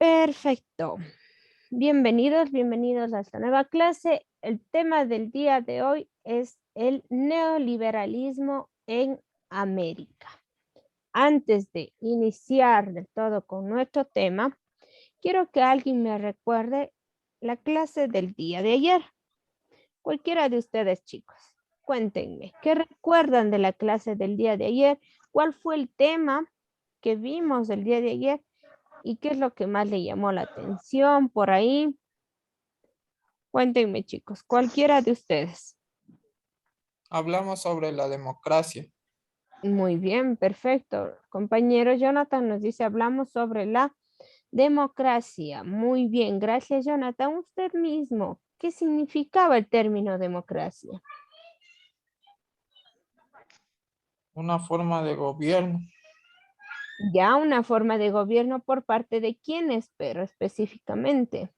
Perfecto. Bienvenidos, bienvenidos a esta nueva clase. El tema del día de hoy es el neoliberalismo en América. Antes de iniciar del todo con nuestro tema, quiero que alguien me recuerde la clase del día de ayer. Cualquiera de ustedes, chicos, cuéntenme, ¿qué recuerdan de la clase del día de ayer? ¿Cuál fue el tema que vimos el día de ayer? ¿Y qué es lo que más le llamó la atención por ahí? Cuéntenme, chicos, cualquiera de ustedes. Hablamos sobre la democracia. Muy bien, perfecto. Compañero Jonathan nos dice, hablamos sobre la democracia. Muy bien, gracias, Jonathan. Usted mismo, ¿qué significaba el término democracia? Una forma de gobierno Ya una forma de gobierno por parte de quiénes, pero específicamente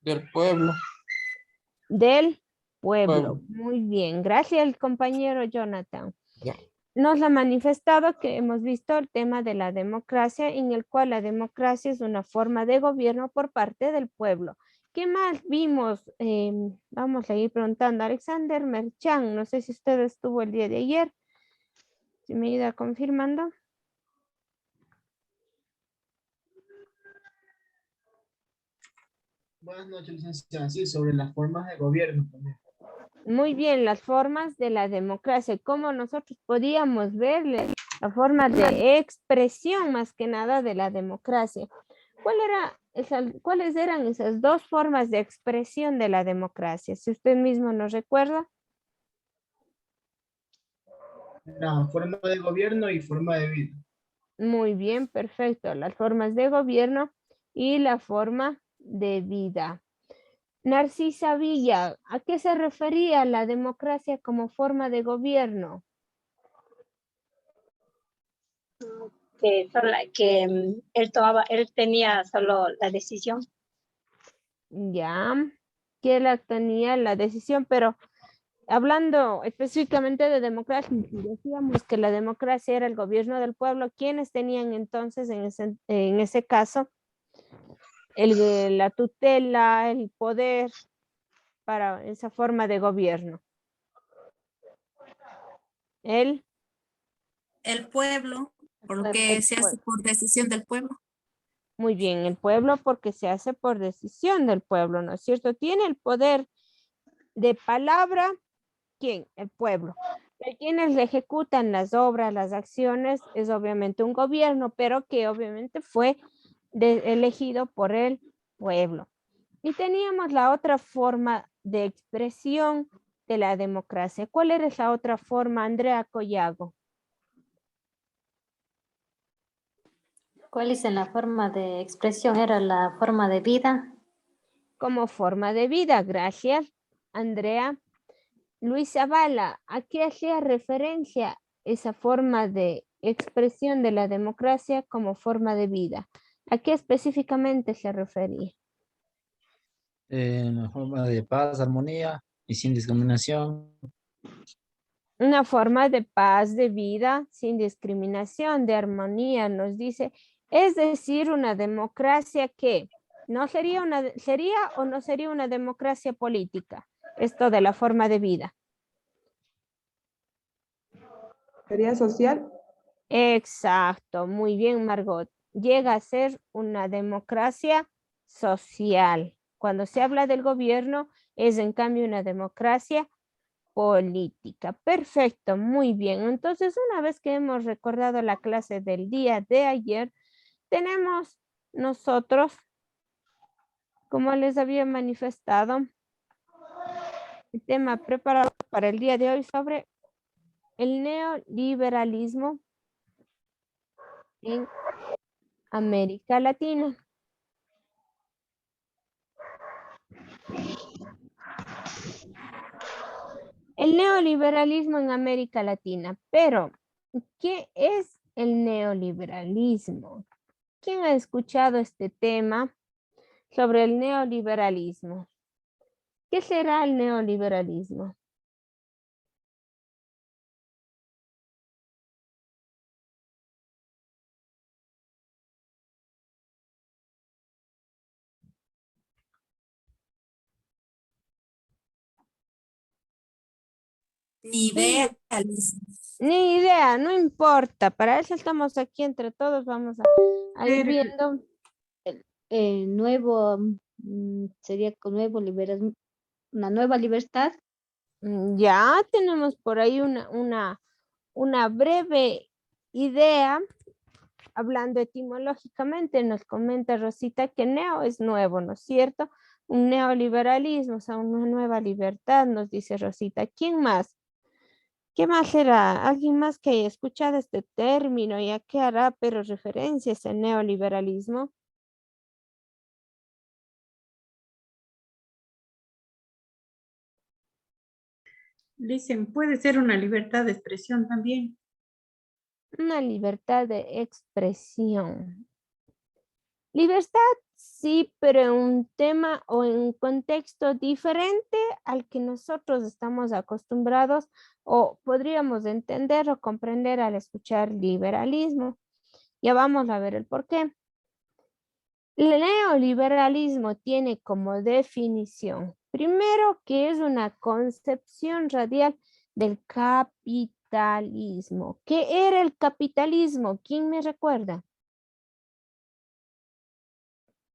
del pueblo. del pueblo. Pueblo. Muy bien, gracias, compañero Jonathan. Ya. Nos ha manifestado que hemos visto el tema de la democracia, en el cual la democracia es una forma de gobierno por parte del pueblo. ¿Qué más vimos? Vamos a ir preguntando. Alexander Merchan, no sé si usted estuvo el día de ayer. Si me ayuda confirmando. Buenas noches, licenciada. Sí, sobre las formas de gobierno también. Muy bien, las formas de la democracia, cómo nosotros podíamos verle la forma de expresión más que nada de la democracia. ¿Cuáles eran esas dos formas de expresión de la democracia? Si usted mismo nos recuerda. La forma de gobierno y forma de vida. Muy bien, perfecto. Las formas de gobierno y la forma de vida. Narcisa Villa, ¿a qué se refería la democracia como forma de gobierno? Él tenía solo la decisión. Ya, que la tenía la decisión, pero hablando específicamente de democracia, si decíamos que la democracia era el gobierno del pueblo, ¿quiénes tenían entonces en ese caso la tutela, el poder para esa forma de gobierno? El, El pueblo, el porque se hace pueblo. por decisión del pueblo. Muy bien, el pueblo porque se hace por decisión del pueblo, ¿no es cierto? Tiene el poder de palabra, ¿quién? El pueblo. De quienes le ejecutan las obras, las acciones, es obviamente un gobierno, pero que obviamente fue elegido por el pueblo. Y teníamos la otra forma de expresión de la democracia. ¿Cuál era esa otra forma, Andrea Collago? ¿Cuál es la forma de expresión? Era la forma de vida. Como forma de vida, gracias, Andrea. Luis Zavala, ¿a qué hacía referencia esa forma de expresión de la democracia como forma de vida? ¿A qué específicamente se refería? En forma de paz, armonía y sin discriminación. Una forma de paz, de vida, sin discriminación, de armonía, nos dice, es decir, una democracia que no sería o no sería una democracia política, esto de la forma de vida. ¿Sería social? Exacto, muy bien, Margot. Llega a ser una democracia social. Cuando se habla del gobierno, es en cambio una democracia política. Perfecto, muy bien. Entonces, una vez que hemos recordado la clase del día de ayer, tenemos nosotros, como les había manifestado, el tema preparado para el día de hoy sobre el neoliberalismo en América Latina. El neoliberalismo en América Latina, pero ¿qué es el neoliberalismo? ¿Quién ha escuchado este tema sobre el neoliberalismo? ¿Qué será el neoliberalismo? Ni idea, Alicia. Ni idea, no importa. Para eso estamos aquí entre todos. Vamos a ir viendo. Nuevo, sería con nuevo una nueva libertad. Ya tenemos por ahí una breve idea. Hablando etimológicamente, nos comenta Rosita que neo es nuevo, ¿no es cierto? Un neoliberalismo, o sea, una nueva libertad, nos dice Rosita. ¿Quién más? ¿Qué más será? ¿Alguien más que haya escuchado este término y a qué hará pero referencia ese neoliberalismo? Dicen, puede ser una libertad de expresión también. Una libertad de expresión. Libertad, sí, pero en un tema o en un contexto diferente al que nosotros estamos acostumbrados o podríamos entender o comprender al escuchar liberalismo. Ya vamos a ver el por qué. El neoliberalismo tiene como definición, primero, que es una concepción radial del capitalismo. ¿Qué era el capitalismo? ¿Quién me recuerda?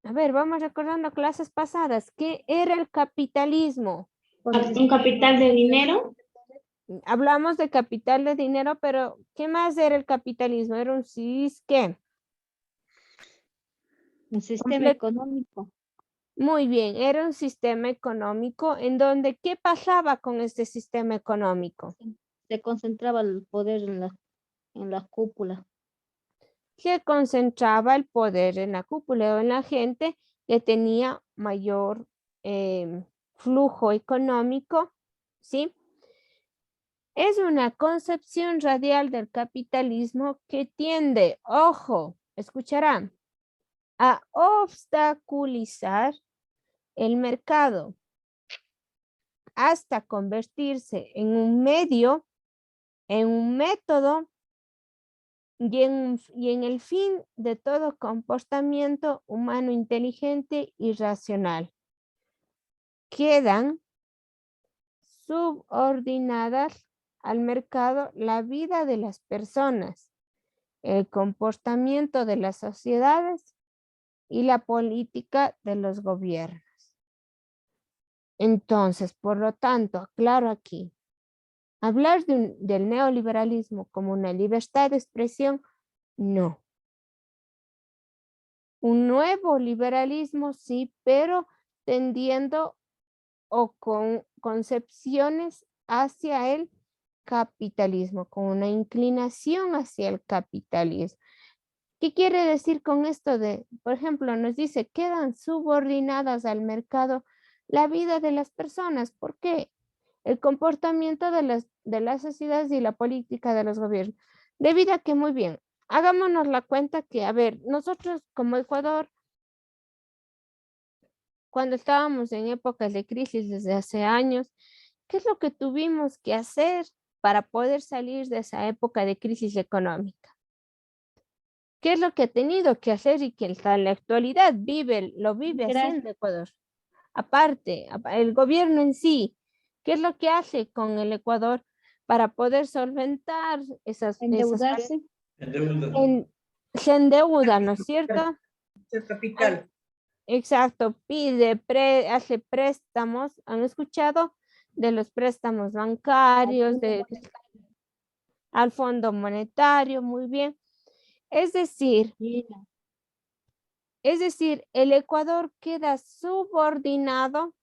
A ver, vamos recordando clases pasadas. ¿Qué era el capitalismo? Un capital de dinero. Hablamos de capital de dinero, pero ¿qué más era el capitalismo? Era un ¿qué? Un sistema económico. Muy bien, era un sistema económico en donde, ¿qué pasaba con este sistema económico? Se concentraba el poder en la cúpula. Se concentraba el poder en la cúpula o en la gente que tenía mayor flujo económico, ¿sí? Es una concepción radial del capitalismo que tiende, ojo, escucharán, a obstaculizar el mercado hasta convertirse en un medio, en un método y en el fin de todo comportamiento humano inteligente y racional. Quedan subordinadas al mercado la vida de las personas, el comportamiento de las sociedades y la política de los gobiernos. Entonces, por lo tanto, aclaro aquí, hablar del neoliberalismo como una libertad de expresión, no. Un nuevo liberalismo sí, pero tendiendo o con concepciones hacia el capitalismo, con una inclinación hacia el capitalismo. ¿Qué quiere decir con esto de, por ejemplo, nos dice, quedan subordinadas al mercado la vida de las personas? ¿Por qué? El comportamiento de las sociedades y la política de los gobiernos. Debido a que, muy bien, hagámonos la cuenta que, a ver, nosotros como Ecuador, cuando estábamos en épocas de crisis desde hace años, ¿qué es lo que tuvimos que hacer para poder salir de esa época de crisis económica? ¿Qué es lo que ha tenido que hacer y que en la actualidad lo vive haciendo Ecuador? Aparte, el gobierno en sí, ¿qué es lo que hace con el Ecuador para poder solventar Endeudarse. Se endeuda, ¿no es cierto? El capital. Exacto, hace préstamos. ¿Han escuchado de los préstamos bancarios, al Fondo Monetario? Muy bien. Es decir, el Ecuador queda subordinado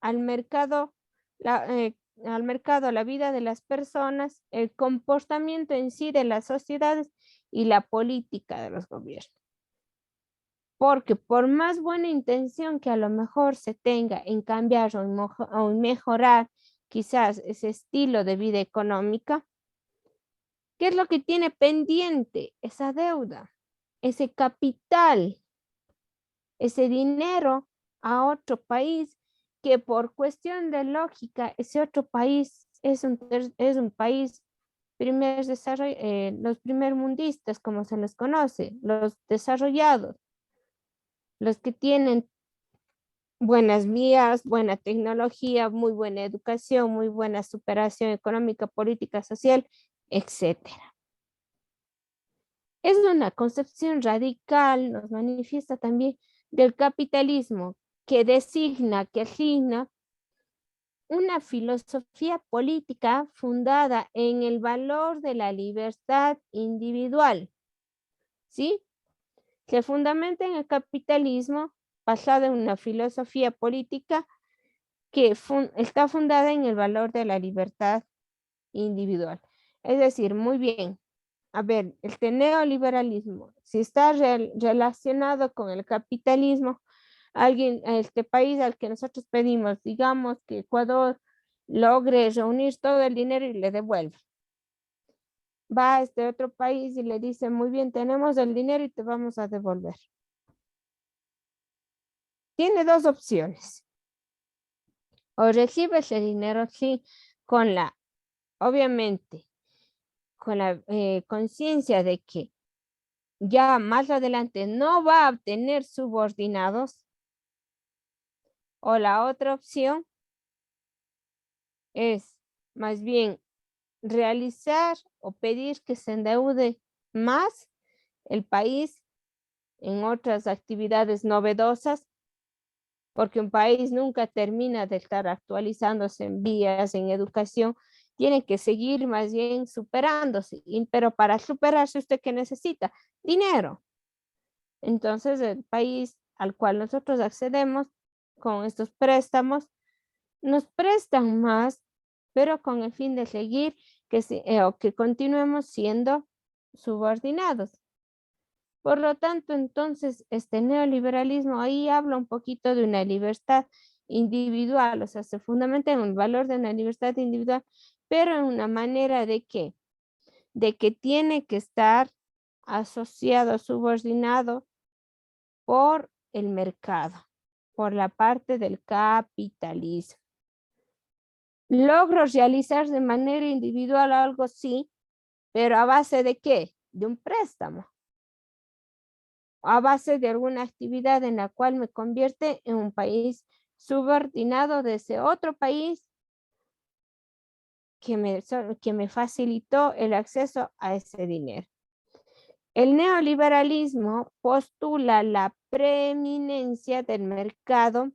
al mercado, la vida de las personas, el comportamiento en sí de las sociedades y la política de los gobiernos. Porque por más buena intención que a lo mejor se tenga en cambiar o en mejorar quizás ese estilo de vida económica, ¿qué es lo que tiene pendiente? Esa deuda, ese capital, ese dinero a otro país que por cuestión de lógica, ese otro país es un país los primermundistas, como se les conoce, los desarrollados, los que tienen buenas vías, buena tecnología, muy buena educación, muy buena superación económica, política, social, etcétera. Es una concepción radical, nos manifiesta también del capitalismo que designa, que asigna una filosofía política fundada en el valor de la libertad individual, ¿sí? Se fundamenta en el capitalismo basada en una filosofía política que está fundada en el valor de la libertad individual. Es decir, muy bien, a ver, el neoliberalismo, si está relacionado con el capitalismo, este país al que nosotros pedimos, digamos que Ecuador logre reunir todo el dinero y le devuelve. Va a este otro país y le dice, muy bien, tenemos el dinero y te vamos a devolver. Tiene dos opciones. O recibes el dinero, sí, obviamente, con la conciencia de que ya más adelante no va a obtener subordinados. O la otra opción es más bien realizar o pedir que se endeude más el país en otras actividades novedosas, porque un país nunca termina de estar actualizándose en vías, en educación, tiene que seguir más bien superándose, pero para superarse usted ¿qué necesita? Dinero. Entonces el país al cual nosotros accedemos con estos préstamos, nos prestan más, pero con el fin de seguir o que continuemos siendo subordinados. Por lo tanto, entonces, este neoliberalismo ahí habla un poquito de una libertad individual, o sea, se fundamenta en el valor de una libertad individual, pero en una manera de que tiene que estar asociado, subordinado por el mercado, por la parte del capitalismo. Logro realizar de manera individual algo, sí, pero ¿a base de qué? De un préstamo. A base de alguna actividad en la cual me convierte en un país subordinado de ese otro país que me facilitó el acceso a ese dinero. El neoliberalismo postula la preeminencia del mercado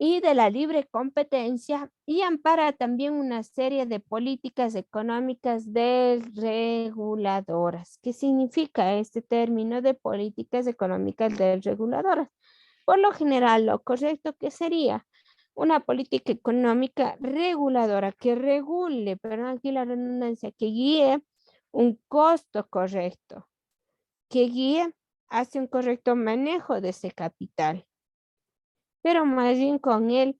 y de la libre competencia y ampara también una serie de políticas económicas desreguladoras. ¿Qué significa este término de políticas económicas desreguladoras? Por lo general, lo correcto que sería una política económica reguladora que regule, perdón aquí la redundancia, que guíe un costo correcto, que guíe hacia un correcto manejo de ese capital. Pero más bien con el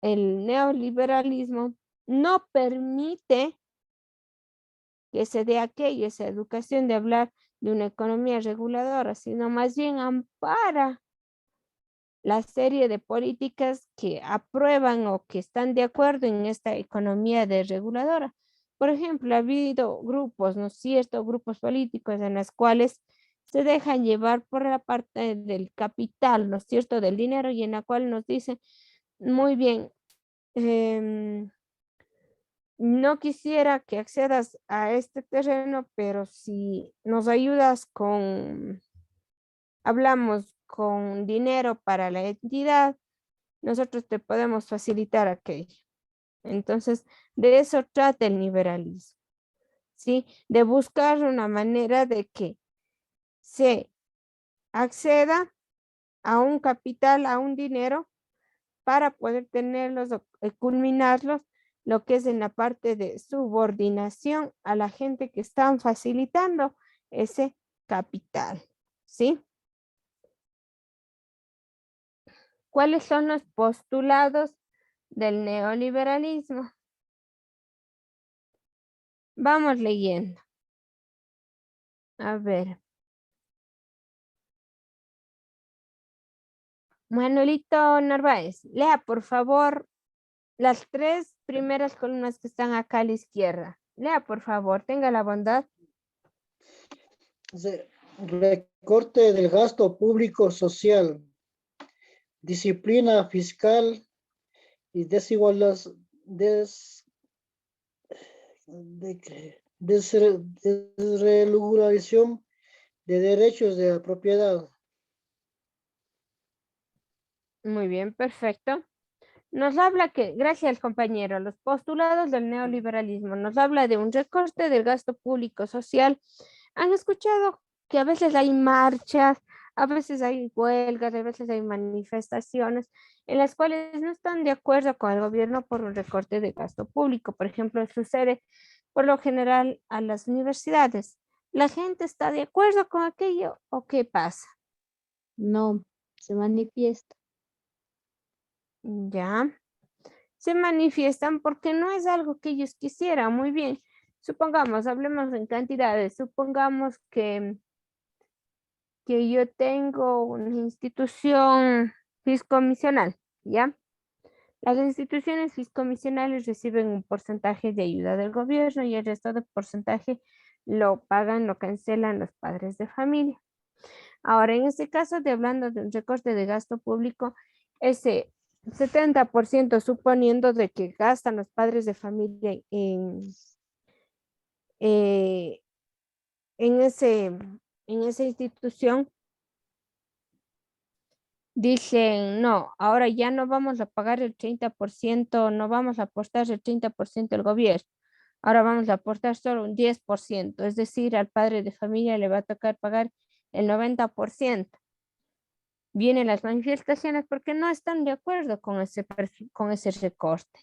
neoliberalismo no permite que se dé aquello, esa educación de hablar de una economía reguladora, sino más bien ampara la serie de políticas que aprueban o que están de acuerdo en esta economía desreguladora. Por ejemplo, ha habido grupos, ¿no es cierto?, grupos políticos en los cuales se dejan llevar por la parte del capital, ¿no es cierto?, del dinero, y en la cual nos dicen, muy bien, no quisiera que accedas a este terreno, pero si nos ayudas hablamos con dinero para la entidad, nosotros te podemos facilitar aquello. Entonces, de eso trata el liberalismo, ¿sí? De buscar una manera de que se acceda a un capital, a un dinero, para poder tenerlos o culminarlos, lo que es en la parte de subordinación a la gente que están facilitando ese capital, ¿sí? ¿Cuáles son los postulados del neoliberalismo? Vamos leyendo. A ver. Manuelito Narváez, lea por favor las 3 primeras columnas que están acá a la izquierda. Lea por favor, tenga la bondad. Recorte del gasto público social. disciplina fiscal y desregulación de derechos de propiedad. Muy bien, perfecto. Nos habla que, gracias compañero, los postulados del neoliberalismo, nos habla de un recorte del gasto público social. Han escuchado que a veces hay marchas, a veces hay huelgas, a veces hay manifestaciones en las cuales no están de acuerdo con el gobierno por un recorte de gasto público. Por ejemplo, sucede por lo general a las universidades. ¿La gente está de acuerdo con aquello o qué pasa? No, se manifiesta. Ya. Se manifiestan porque no es algo que ellos quisieran. Muy bien. Supongamos, hablemos en cantidades. Supongamos que yo tengo una institución fiscomisional, ¿ya? Las instituciones fiscomisionales reciben un porcentaje de ayuda del gobierno y el resto del porcentaje lo pagan, lo cancelan los padres de familia. Ahora, en este caso, hablando de un recorte de gasto público, ese 70%, suponiendo de que gastan los padres de familia en esa institución, dicen, no, ahora ya no vamos a pagar el 30%, no vamos a aportar el 30% del gobierno, ahora vamos a aportar solo un 10%, es decir, al padre de familia le va a tocar pagar el 90%. Vienen las manifestaciones porque no están de acuerdo con ese recorte.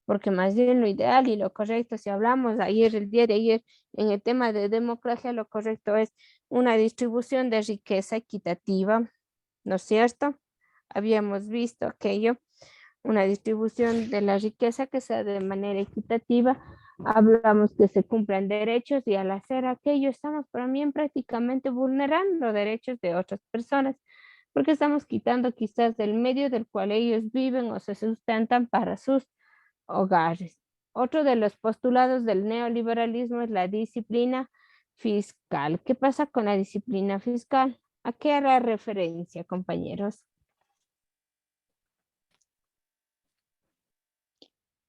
Porque más bien lo ideal y lo correcto, si hablamos el día de ayer, en el tema de democracia, lo correcto es una distribución de riqueza equitativa, ¿no es cierto? Habíamos visto aquello, una distribución de la riqueza que sea de manera equitativa. Hablamos que se cumplan derechos y al hacer aquello estamos también prácticamente vulnerando derechos de otras personas, porque estamos quitando quizás del medio del cual ellos viven o se sustentan para sus hogares. Otro de los postulados del neoliberalismo es la disciplina fiscal. ¿Qué pasa con la disciplina fiscal? ¿A qué hará referencia, compañeros?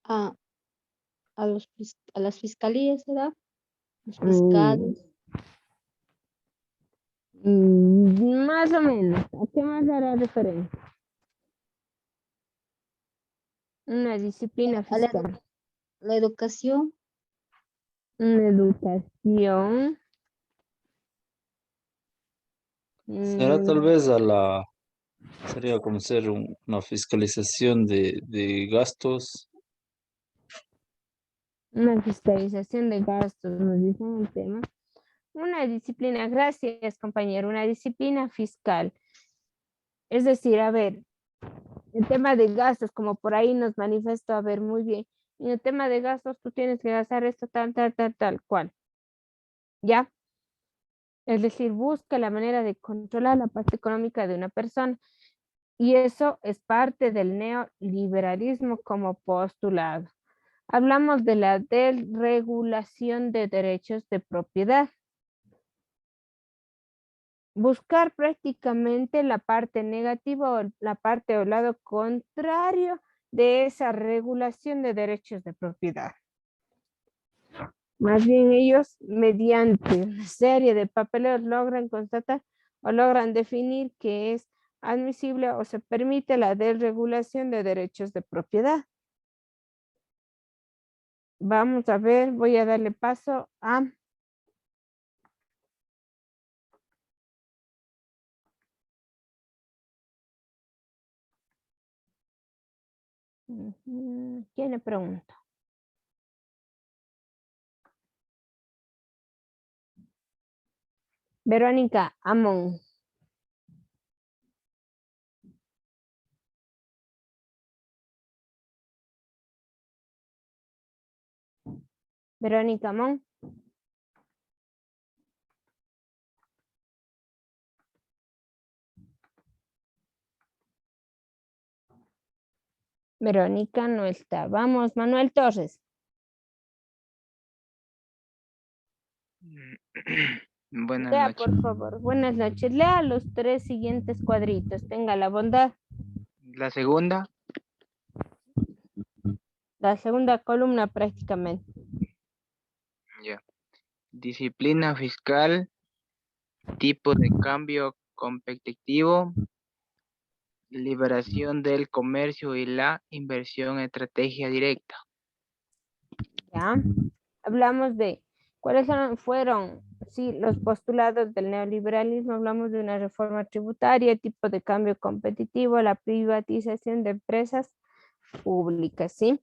A las fiscalías, ¿verdad? Los fiscales. Más o menos. ¿A qué más hará referencia? Una disciplina fiscal. La educación. Una educación. Será tal vez sería como ser una fiscalización de gastos. Una fiscalización de gastos, nos dicen el tema. Una disciplina, gracias compañero, una disciplina fiscal. Es decir, a ver, el tema de gastos, como por ahí nos manifestó, a ver, muy bien. En el tema de gastos, tú tienes que gastar esto tal cual. ¿Ya? Es decir, busca la manera de controlar la parte económica de una persona. Y eso es parte del neoliberalismo como postulado. Hablamos de la desregulación de derechos de propiedad. Buscar prácticamente la parte negativa o la parte o lado contrario de esa regulación de derechos de propiedad. Más bien ellos, mediante una serie de papeleos, logran constatar o logran definir que es admisible o se permite la desregulación de derechos de propiedad. Vamos a ver, voy a darle paso a ¿quién le pregunta? Verónica Amón. Verónica Amón. Verónica no está. Vamos, Manuel Torres. Buenas Lea, noches. por favor. Buenas noches. Lea los 3 siguientes cuadritos. Tenga la bondad. La segunda. La segunda columna prácticamente. Ya. Disciplina fiscal, tipo de cambio competitivo, liberación del comercio y la inversión en estrategia directa. ¿Ya? Hablamos de cuáles fueron los postulados del neoliberalismo. Hablamos de una reforma tributaria, tipo de cambio competitivo, la privatización de empresas públicas, ¿sí?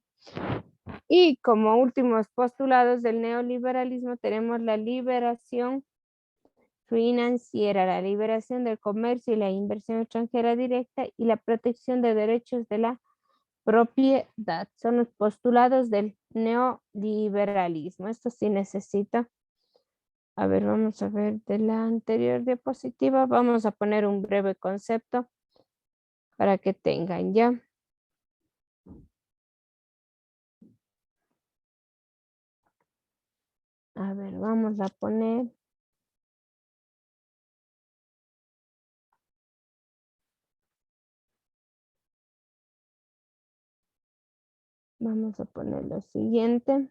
Y como últimos postulados del neoliberalismo tenemos la liberación financiera, la liberación del comercio y la inversión extranjera directa y la protección de derechos de la propiedad. Son los postulados del neoliberalismo. Esto sí necesita. A ver, vamos a ver de la anterior diapositiva. Vamos a poner un breve concepto para que tengan ya. A ver, vamos a poner. Vamos a poner lo siguiente.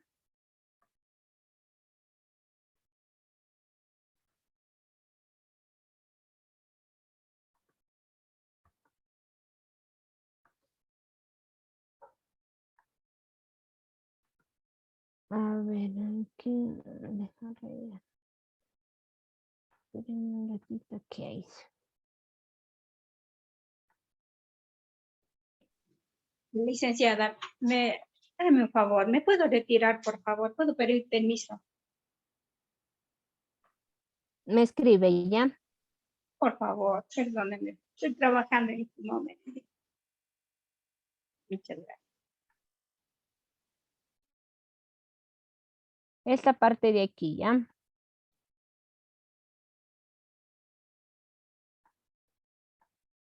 A ver, aquí, déjame ver un ratito qué hay. Licenciada, hágame un favor, ¿me puedo retirar, por favor? ¿Puedo pedir permiso? Me escribe ya. Por favor, perdónenme. Estoy trabajando en este momento. Muchas gracias. Esta parte de aquí ya.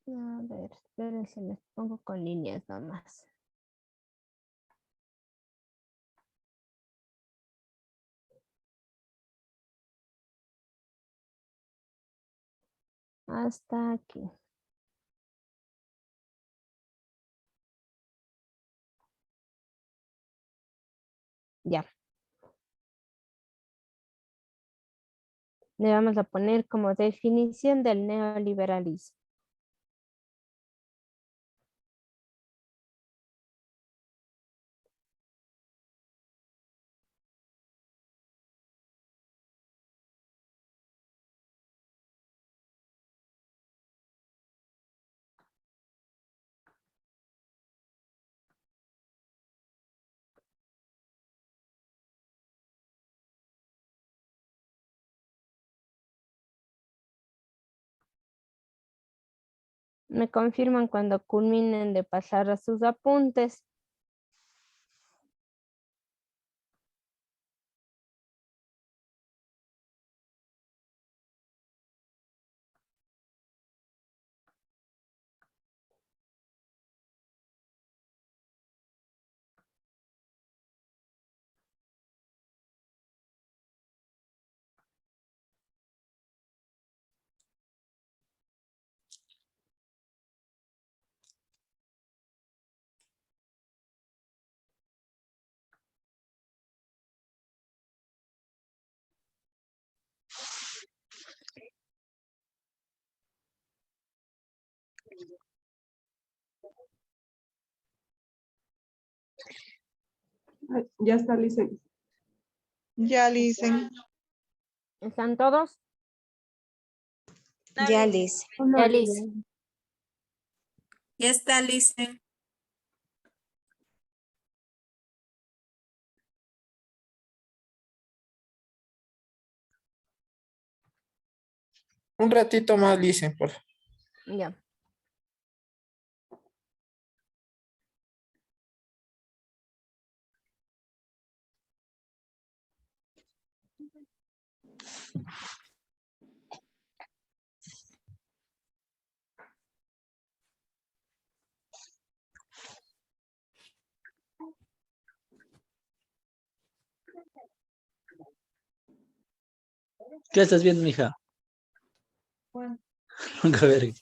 A ver, espérense, les pongo con líneas nomás. Hasta aquí. Ya. Le vamos a poner como definición del neoliberalismo. Me confirman cuando culminen de pasar a sus apuntes. Ya está, licenciada. Ya, Licen. ¿Están todos? Ya, Licen. Ya, Liz. Ya está, Licen. Un ratito más, Licen, por favor. Ya. ¿Qué estás viendo, mija? Bueno. Nunca ver.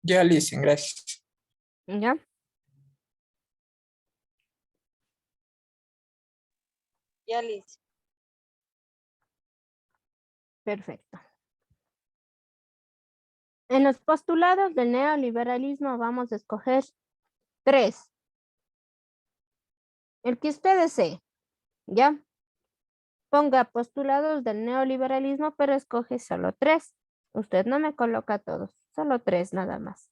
Ya, listen, gracias. ¿Ya? Ya, Liz. Perfecto. En los postulados del neoliberalismo vamos a escoger 3. El que usted desee, ¿ya? Ponga postulados del neoliberalismo, pero escoge solo 3. Usted no me coloca todos, solo 3 nada más.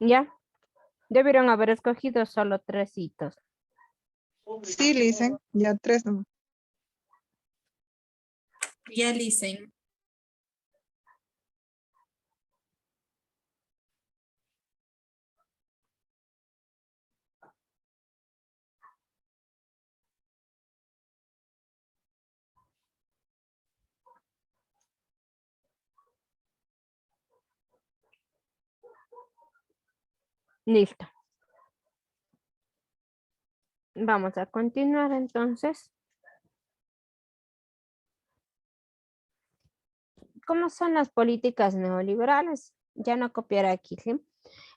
¿Ya? Debieron haber escogido solo 3 hitos. Sí, listen. Ya 3 nomás. Ya, listen. Listo. Vamos a continuar entonces. ¿Cómo son las políticas neoliberales? Ya no copiaré aquí, ¿sí?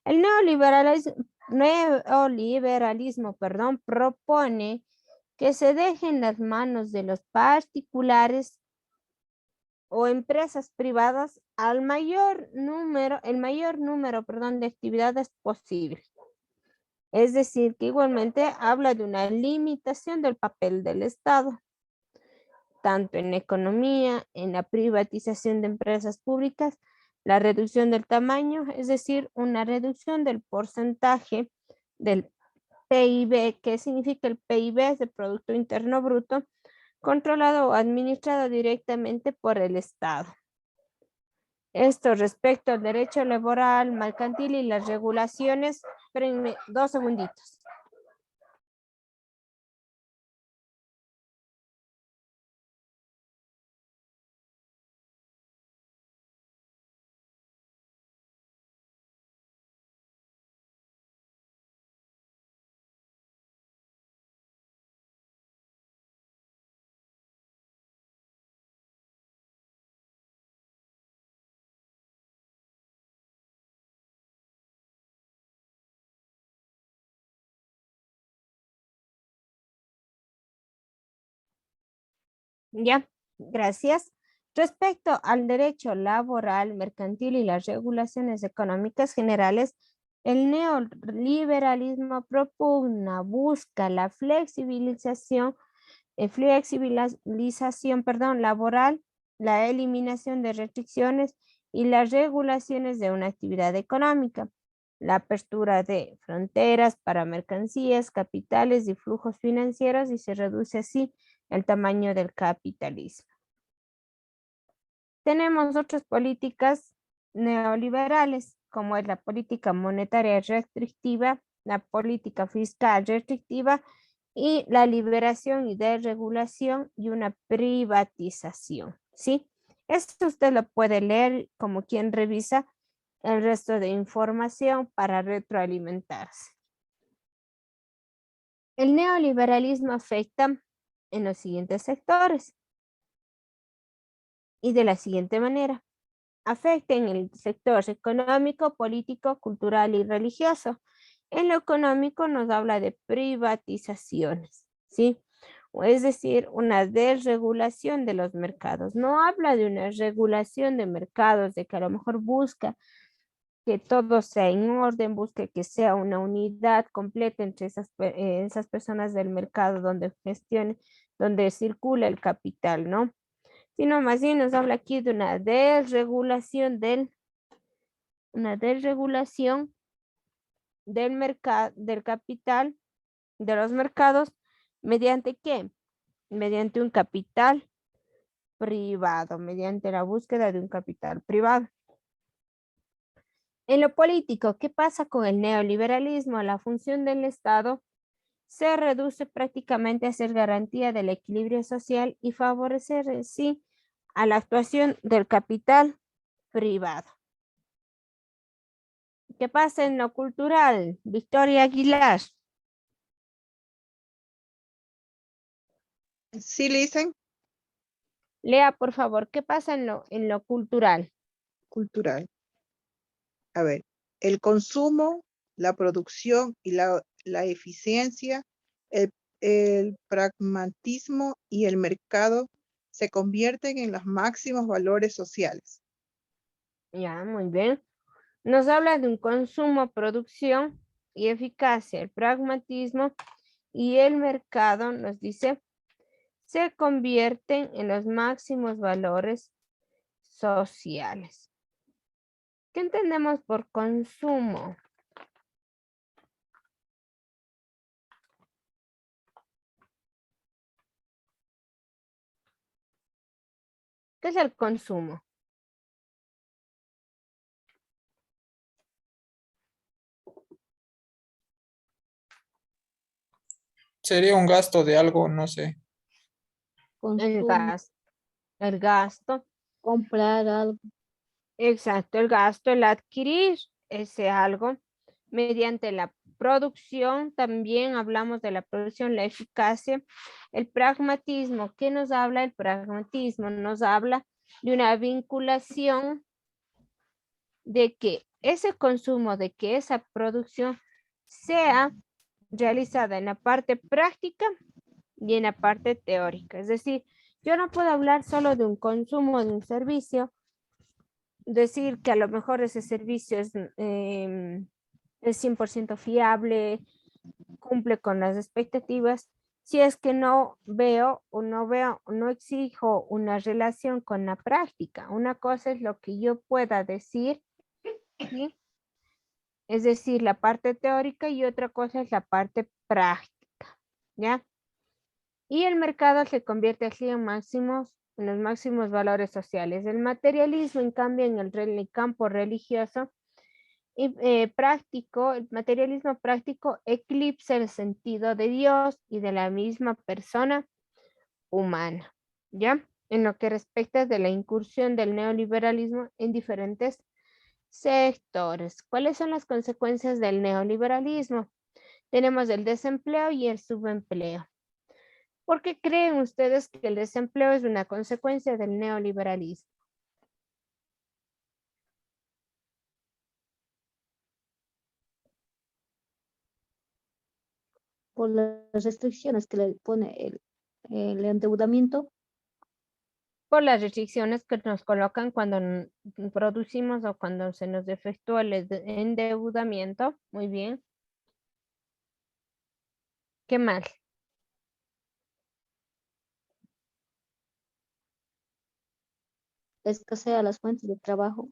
El neoliberalismo, propone que se deje en las manos de los particulares o empresas privadas el mayor número, de actividades posible. Es decir, que igualmente habla de una limitación del papel del Estado, tanto en la economía, en la privatización de empresas públicas, la reducción del tamaño, es decir, una reducción del porcentaje del PIB, que significa el PIB es el Producto Interno Bruto, controlado o administrado directamente por el Estado. Esto respecto al derecho laboral, mercantil y las regulaciones. Espérenme 2 segunditos. Ya, gracias. Respecto al derecho laboral, mercantil y las regulaciones económicas generales, el neoliberalismo propugna, busca la flexibilización laboral, la eliminación de restricciones y las regulaciones de una actividad económica, la apertura de fronteras para mercancías, capitales y flujos financieros, y se reduce así el tamaño del capitalismo. Tenemos otras políticas neoliberales, como es la política monetaria restrictiva, la política fiscal restrictiva y la liberación y desregulación y una privatización, ¿sí? Esto usted lo puede leer como quien revisa el resto de información para retroalimentarse. El neoliberalismo afecta en los siguientes sectores y de la siguiente manera. Afecta en el sector económico, político, cultural y religioso. En lo económico nos habla de privatizaciones, ¿sí? Es decir, una desregulación de los mercados. No habla de una regulación de mercados, de que a lo mejor busca que todo sea en orden, busque que sea una unidad completa entre esas personas del mercado donde gestione, donde circula el capital, ¿no? Sino más bien nos habla aquí de una desregulación del mercado, del capital, de los mercados, ¿mediante qué? Mediante un capital privado, mediante la búsqueda de un capital privado. En lo político, ¿qué pasa con el neoliberalismo? La función del Estado se reduce prácticamente a ser garantía del equilibrio social y favorecer en sí a la actuación del capital privado. ¿Qué pasa en lo cultural? Victoria Aguilar. Sí, listen. Lea, por favor, ¿qué pasa en lo cultural? Cultural. A ver, el consumo, la producción y la eficiencia, el pragmatismo y el mercado se convierten en los máximos valores sociales. Ya, muy bien. Nos habla de un consumo, producción y eficacia, el pragmatismo y el mercado, nos dice, se convierten en los máximos valores sociales. ¿Qué entendemos por consumo? ¿Qué es el consumo? Sería un gasto de algo, no sé. El gasto. El gasto. Comprar algo. Exacto, el gasto, el adquirir ese algo mediante la producción, también hablamos de la producción, la eficacia, el pragmatismo. ¿Qué nos habla el pragmatismo? Nos habla de una vinculación de que ese consumo, de que esa producción sea realizada en la parte práctica y en la parte teórica. Es decir, yo no puedo hablar solo de un consumo de un servicio, decir que a lo mejor ese servicio es 100% fiable, cumple con las expectativas, si es que no veo o no exijo una relación con la práctica. Una cosa es lo que yo pueda decir, ¿sí? Es decir, la parte teórica, y otra cosa es la parte práctica, ¿ya? Y el mercado se convierte así en los máximos valores sociales. El materialismo, en cambio, en el campo religioso y práctico, el materialismo práctico eclipsa el sentido de Dios y de la misma persona humana, ¿ya? En lo que respecta de la incursión del neoliberalismo en diferentes sectores. ¿Cuáles son las consecuencias del neoliberalismo? Tenemos el desempleo y el subempleo. ¿Por qué creen ustedes que el desempleo es una consecuencia del neoliberalismo? Por las restricciones que le pone el endeudamiento. Por las restricciones que nos colocan cuando producimos o cuando se nos efectúa el endeudamiento. Muy bien. ¿Qué más? Escasea las fuentes de trabajo.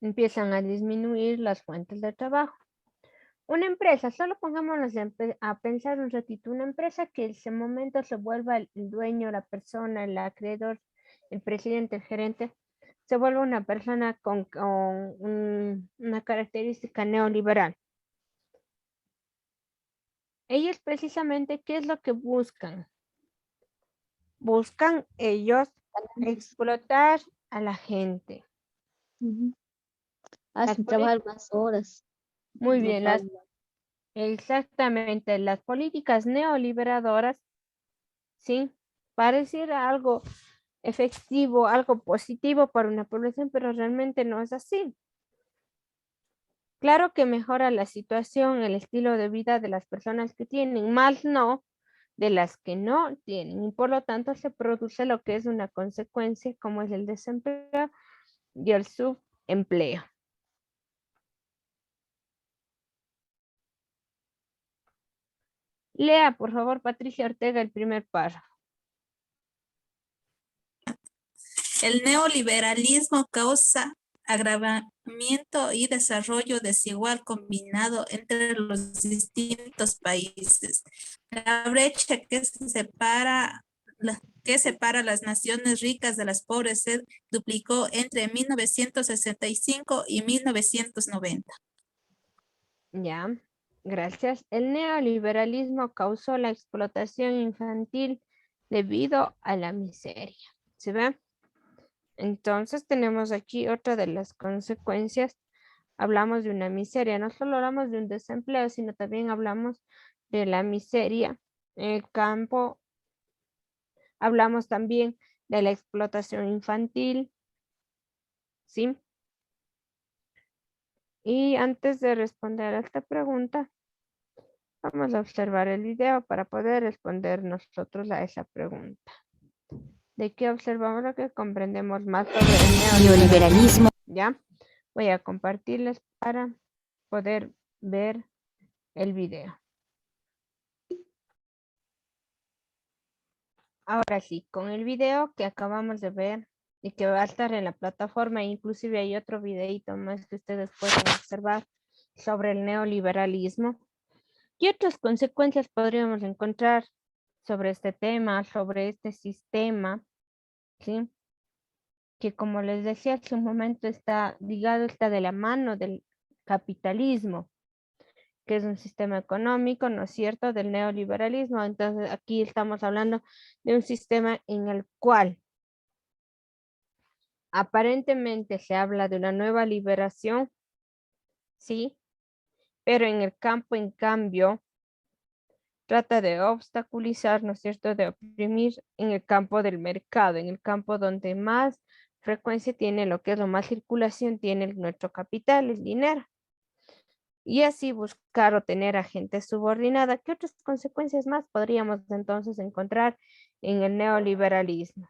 Empiezan a disminuir las fuentes de trabajo. Una empresa, solo pongámonos a pensar un ratito, una empresa que en ese momento se vuelva el dueño, la persona, el acreedor, el presidente, el gerente, se vuelve una persona con una característica neoliberal. Ellos precisamente, ¿qué es lo que buscan? Buscan ellos explotar a la gente. Hacen trabajar más horas. Muy No bien, pagan. exactamente, las políticas neoliberadoras, sí, pareciera algo efectivo, algo positivo para una población, pero realmente no es así. Claro que mejora la situación, el estilo de vida de las personas que tienen, más no de las que no tienen. Y por lo tanto se produce lo que es una consecuencia, como es el desempleo y el subempleo. Lea, por favor, Patricia Ortega, el primer párrafo. El neoliberalismo causa agravamiento y desarrollo desigual combinado entre los distintos países. La brecha que separa las naciones ricas de las pobres se duplicó entre 1965 y 1990. Ya, gracias. El neoliberalismo causó la explotación infantil debido a la miseria. ¿Se ve? Entonces tenemos aquí otra de las consecuencias. Hablamos de una miseria, no solo hablamos de un desempleo, sino también hablamos de la miseria en el campo. Hablamos también de la explotación infantil, ¿sí? Y antes de responder a esta pregunta, vamos a observar el video para poder responder nosotros a esa pregunta. ¿De qué observamos lo que comprendemos más sobre el neoliberalismo? ¿Ya? Voy a compartirles para poder ver el video. Ahora sí, con el video que acabamos de ver y que va a estar en la plataforma, inclusive hay otro videito más que ustedes pueden observar sobre el neoliberalismo. ¿Qué otras consecuencias podríamos encontrar sobre este tema, sobre este sistema? ¿Sí? Que como les decía hace un momento está ligado, está de la mano del capitalismo, que es un sistema económico, ¿no es cierto?, del neoliberalismo. Entonces aquí estamos hablando de un sistema en el cual aparentemente se habla de una nueva liberación, ¿sí? Pero en el campo, en cambio, trata de obstaculizar, ¿no es cierto?, de oprimir en el campo del mercado, en el campo donde más frecuencia tiene lo que es lo más circulación tiene nuestro capital, el dinero. Y así buscar o tener a gente subordinada. ¿Qué otras consecuencias más podríamos entonces encontrar en el neoliberalismo?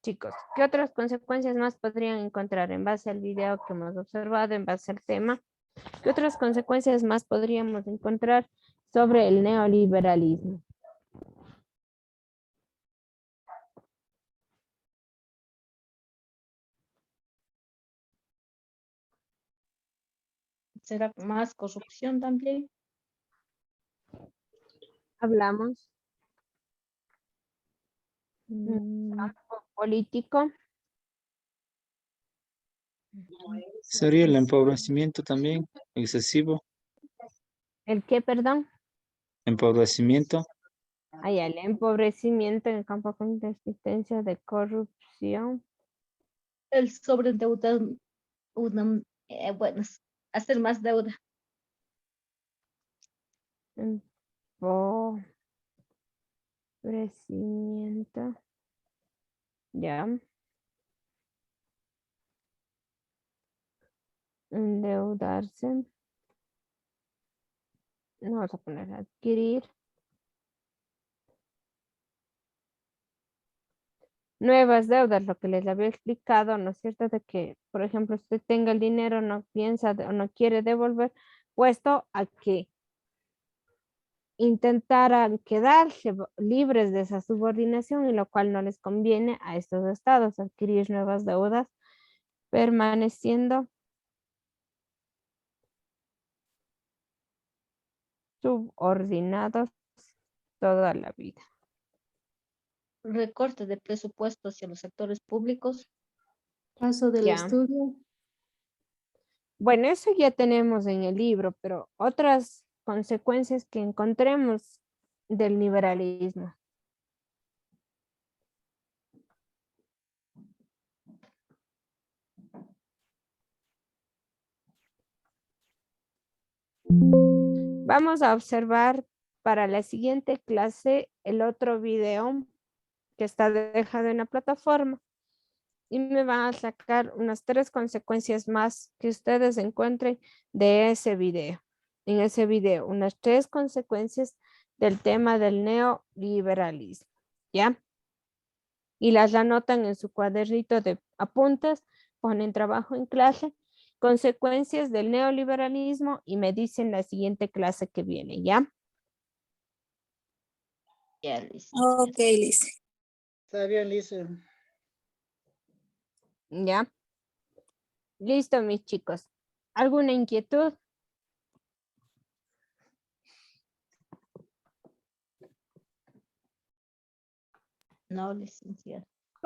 Chicos, ¿qué otras consecuencias más podrían encontrar en base al video que hemos observado, en base al tema? ¿Qué otras consecuencias más podríamos encontrar sobre el neoliberalismo? ¿Será más corrupción también? Hablamos campo político. Sería el empobrecimiento también excesivo. ¿El qué, perdón? Empobrecimiento. Hay el empobrecimiento en el campo con existencia de corrupción. El sobreendeudar, bueno, hacer más deuda. Empobrecimiento. Ya. Endeudarse. Vamos a poner adquirir. Nuevas deudas, lo que les había explicado, ¿no es cierto? De que, por ejemplo, usted tenga el dinero, no piensa o no quiere devolver, puesto a que intentaran quedarse libres de esa subordinación, y lo cual no les conviene a estos estados adquirir nuevas deudas, permaneciendo subordinados toda la vida. Recorte de presupuesto hacia los sectores públicos. Paso del Ya. estudio. Bueno, eso ya tenemos en el libro, pero otras consecuencias que encontremos del liberalismo. Vamos a observar para la siguiente clase el otro video que está dejado en la plataforma y me van a sacar unas 3 consecuencias más que ustedes encuentren de ese video. En ese video, unas 3 consecuencias del tema del neoliberalismo, ¿ya? Y las anotan en su cuadernito de apuntes, ponen trabajo en clase, consecuencias del neoliberalismo y me dicen la siguiente clase que viene, ¿ya? Ya, Liz. Ok, Lice. Está bien, Lice. ¿Ya? Listo, mis chicos. ¿Alguna inquietud? No, licenciada.